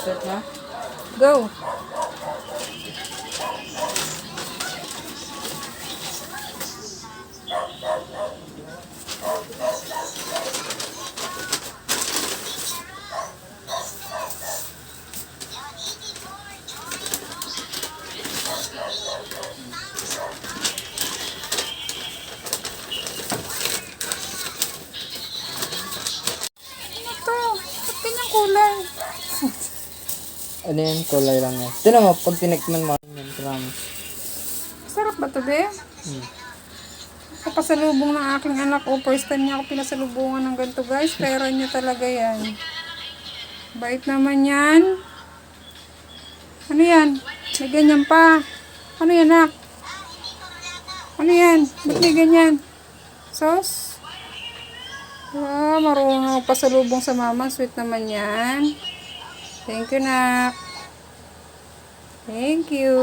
Start na. Go! Ba't kanyang kulay? Ano yan? Kulay lang yan. Tinan mo, pag tinikman mo, yan, promise. Sarap ba ito, be? Kapasalubong ng aking anak. First time niya ako pinasalubungan ng ganito, guys. Pera niya talaga yan. Bait naman yan. Ano yan? May ganyan pa. Ano yan, anak? Ano yan? Ba't may ganyan? Sauce? Marunong pasalubong sa mama. Sweet naman yan. Thank you, nak. Thank you.